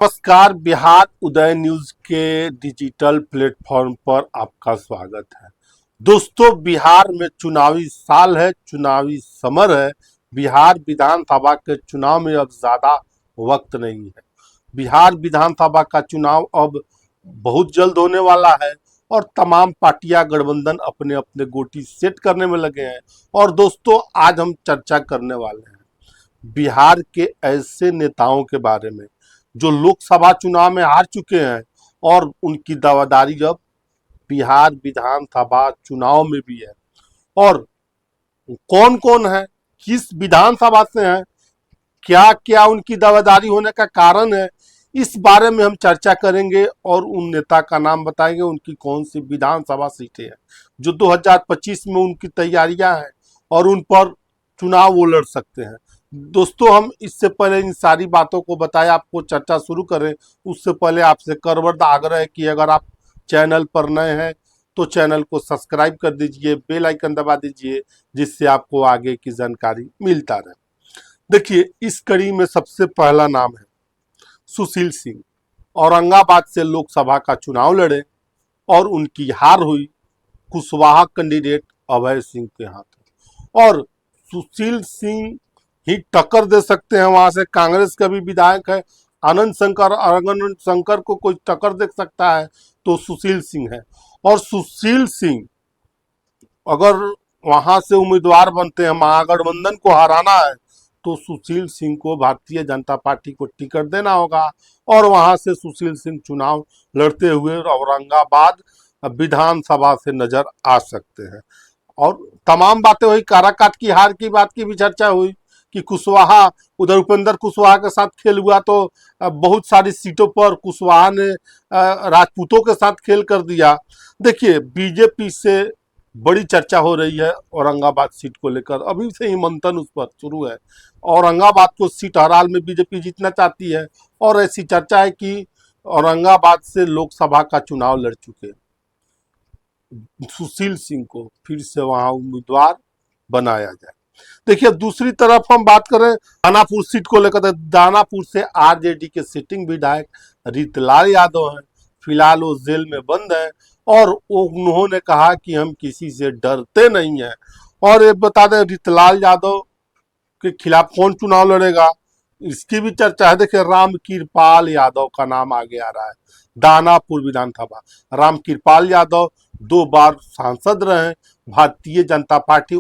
नमस्कार। बिहार उदय न्यूज के digital platform पर आपका स्वागत है। दोस्तों, बिहार में चुनावी साल है, चुनावी समर है। बिहार विधानसभा के चुनाव में अब ज्यादा वक्त नहीं है। बिहार विधानसभा का चुनाव अब बहुत जल्द होने वाला है और तमाम पार्टियां गठबंधन अपने अपने गोटी सेट करने में लगे हैं। और दोस्तों, आज हम चर्चा करने वाले हैं बिहार के ऐसे नेताओं के बारे में जो लोकसभा चुनाव में हार चुके हैं और उनकी दावेदारी अब बिहार विधानसभा चुनाव में भी है। और कौन कौन है, किस विधानसभा से हैं, क्या क्या उनकी दावेदारी होने का कारण है, इस बारे में हम चर्चा करेंगे और उन नेता का नाम बताएंगे, उनकी कौन सी विधानसभा सीटें हैं जो 2025 में उनकी तैयारियां हैं और उन पर चुनाव वो लड़ सकते हैं। दोस्तों, हम इससे पहले इन सारी बातों को बताए आपको चर्चा शुरू करें उससे पहले आपसे करबद्ध आग्रह है कि अगर आप चैनल पर नए हैं तो चैनल को सब्सक्राइब कर दीजिए, बेल आइकन दबा दीजिए, जिससे आपको आगे की जानकारी मिलता रहे। देखिए, इस कड़ी में सबसे पहला नाम है सुशील सिंह। औरंगाबाद से लोकसभा का चुनाव लड़े और उनकी हार हुई कुशवाहा कैंडिडेट अभय सिंह के हाथ। और सुशील सिंह ही टक्कर दे सकते हैं, वहां से कांग्रेस का भी विधायक है आनंद शंकर को कोई टक्कर दे सकता है तो सुशील सिंह है। और सुशील सिंह अगर वहां से उम्मीदवार बनते हैं, महागठबंधन को हराना है तो सुशील सिंह को भारतीय जनता पार्टी को टिकट देना होगा और वहां से सुशील सिंह चुनाव लड़ते हुए औरंगाबाद विधानसभा से नजर आ सकते हैं। और तमाम बातें हुई, काराकाट की हार की बात की भी चर्चा हुई कि कुशवाहा, उधर उपेंद्र कुशवाहा के साथ खेल हुआ तो बहुत सारी सीटों पर कुशवाहा ने राजपूतों के साथ खेल कर दिया। देखिए, बीजेपी से बड़ी चर्चा हो रही है औरंगाबाद सीट को लेकर, अभी से ही मंथन उस पर शुरू है। औरंगाबाद को सीट हर हाल में बीजेपी जीतना चाहती है और ऐसी चर्चा है कि औरंगाबाद से लोकसभा का चुनाव लड़ चुके सुशील सिंह को फिर से वहां उम्मीदवार बनाया जाए। देखिए, दूसरी तरफ हम बात करें दानापुर सीट को लेकर, तो दानापुर से आरजेडी के सिटिंग विधायक रीतलाल यादव हैं। फिलहाल वो जेल में बंद है और उन्होंने कहा कि हम किसी से डरते नहीं हैं। और ये बता दें, रीतलाल यादव के खिलाफ कौन चुनाव लड़ेगा इसकी भी चर्चा है। देखिए, रामकृपाल यादव का नाम आगे आ रहा है। दानापुर विधानसभा, रामकृपाल यादव 2 बार सांसद रहे। भारतीय जनता पार्टी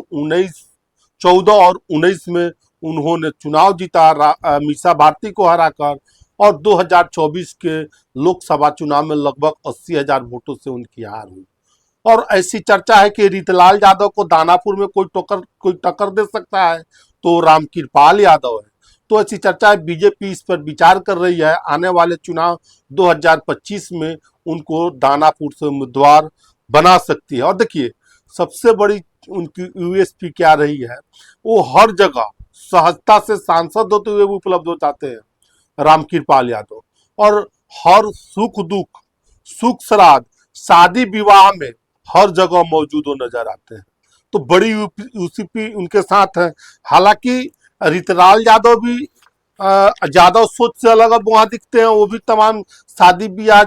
14 और 19 में उन्होंने चुनाव जीता मीसा भारती को हराकर, और 2024 के लोकसभा चुनाव में लगभग 80,000 वोटों से उनकी हार हुई। और ऐसी चर्चा है कि रीतलाल यादव को दानापुर में कोई टक्कर दे सकता है तो रामकृपाल यादव है। तो ऐसी चर्चा है, बीजेपी इस पर विचार कर रही है, आने वाले चुनाव 2025 में उनको दानापुर से उम्मीदवार बना सकती है। और देखिए, सबसे बड़ी उनकी यूएसपी क्या रही है, वो हर जगह सहजता से सांसद होते हुए उपलब्ध हो जाते हैं रामकृपाल यादव, और हर सुख दुख, सुख श्राद्ध, शादी विवाह में हर जगह मौजूद हो नजर आते हैं। तो बड़ी यूसीपी उनके साथ है। हालांकि रीतलाल यादव भी यादव सोच से अलग अब वहां दिखते हैं, वो भी तमाम शादी ब्याह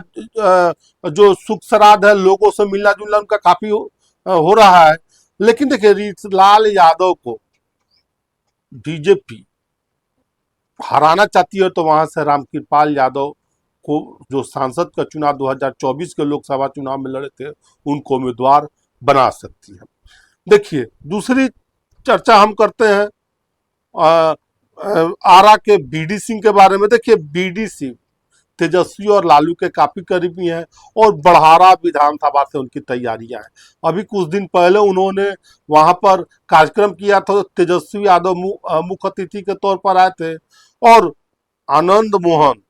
जो सुख श्राद्ध है, लोगों से मिलना जुलना उनका काफी हो रहा है। लेकिन देखिए, रीतलाल यादव को बीजेपी हराना चाहती है तो वहां से रामकृपाल यादव को, जो सांसद का चुनाव 2024 के लोकसभा चुनाव में लड़े थे, उनको उम्मीदवार बना सकती है। देखिए, दूसरी चर्चा हम करते हैं आरा के बीडी सिंह के बारे में। देखिए, बीडी सिंह तेजस्वी और लालू के काफी करीबी हैं और बड़हारा विधानसभा से उनकी तैयारियां हैं। अभी कुछ दिन पहले उन्होंने वहां पर कार्यक्रम किया था, तेजस्वी यादव मुख्य अतिथि के तौर पर आए थे और आनंद मोहन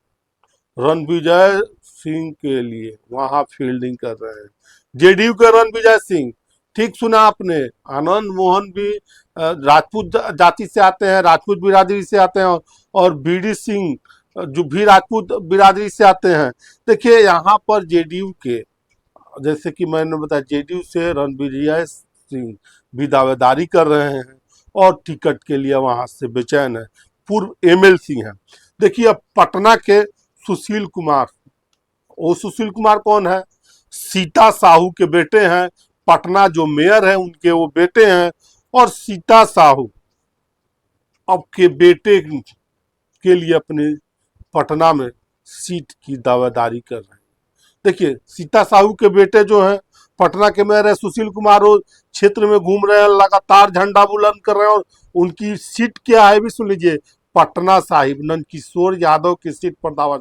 रणविजय सिंह के लिए वहां फील्डिंग कर रहे हैं। जेडीयू के रणविजय सिंह, ठीक सुना आपने, आनंद मोहन भी राजपूत जाति से आते हैं, राजपूत बिरादरी से आते हैं, और बीडी सिंह जो भी राजपूत बिरादरी से आते हैं। देखिए, यहाँ पर जेडीयू के, जैसे कि मैंने बताया, जेडीयू से रणविजय सिंह भी दावेदारी कर रहे हैं और टिकट के लिए वहां से बेचैन है। पूर्व एमएलसी हैं। देखिए, अब पटना के सुशील कुमार। वो सुशील कुमार कौन है? सीता साहू के बेटे हैं। पटना जो मेयर है उनके वो बेटे हैं। और सीता साहू अब के बेटे के लिए अपने पटना में सीट की दावेदारी कर रहे हैं। देखिए, सीता साहू के बेटे जो हैं पटना के मेयर है सुशील कुमार, वो क्षेत्र में घूम रहे हैं, लगातार झंडा बुलंद कर रहे हैं। और उनकी सीट क्या है भी सुन लीजिए, पटना साहिब। नंदकिशोर यादव की सीट पर दावा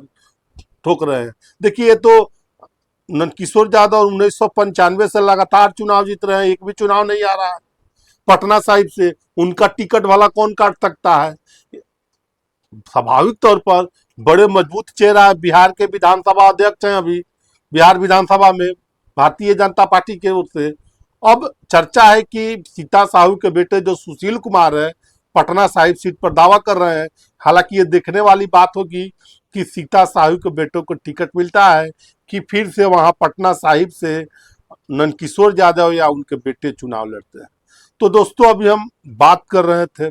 ठोक रहे हैं। देखिए, ये तो नंदकिशोर यादव 1995 से लगातार चुनाव जीत रहे हैं, एक भी चुनाव नहीं आ रहा है पटना साहिब से। उनका टिकट वाला कौन काट सकता है? स्वाभाविक तौर पर बड़े मजबूत चेहरा है, बिहार के विधानसभा अध्यक्ष हैं अभी बिहार विधानसभा में भारतीय जनता पार्टी की ओर से। अब चर्चा है कि सीता साहू के बेटे जो सुशील कुमार है पटना साहिब सीट पर दावा कर रहे हैं। हालांकि ये देखने वाली बात होगी कि सीता साहू के बेटों को टिकट मिलता है कि फिर से वहां पटना साहिब से नंदकिशोर यादव या उनके बेटे चुनाव लड़ते हैं। तो दोस्तों, अभी हम बात कर रहे थे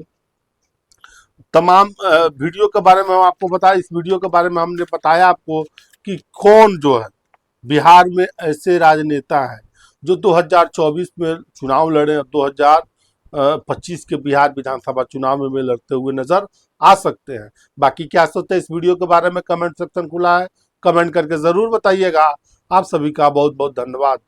तमाम वीडियो के बारे में। हम आपको बताया, इस वीडियो के बारे में हमने बताया आपको कि कौन जो है बिहार में ऐसे राजनेता हैं जो 2024 में चुनाव लड़े और 2025 के बिहार विधानसभा चुनाव में लड़ते हुए नजर आ सकते हैं। बाकी क्या सोचते हैं इस वीडियो के बारे में, कमेंट सेक्शन खुला है, कमेंट करके जरूर बताइएगा। आप सभी का बहुत बहुत धन्यवाद।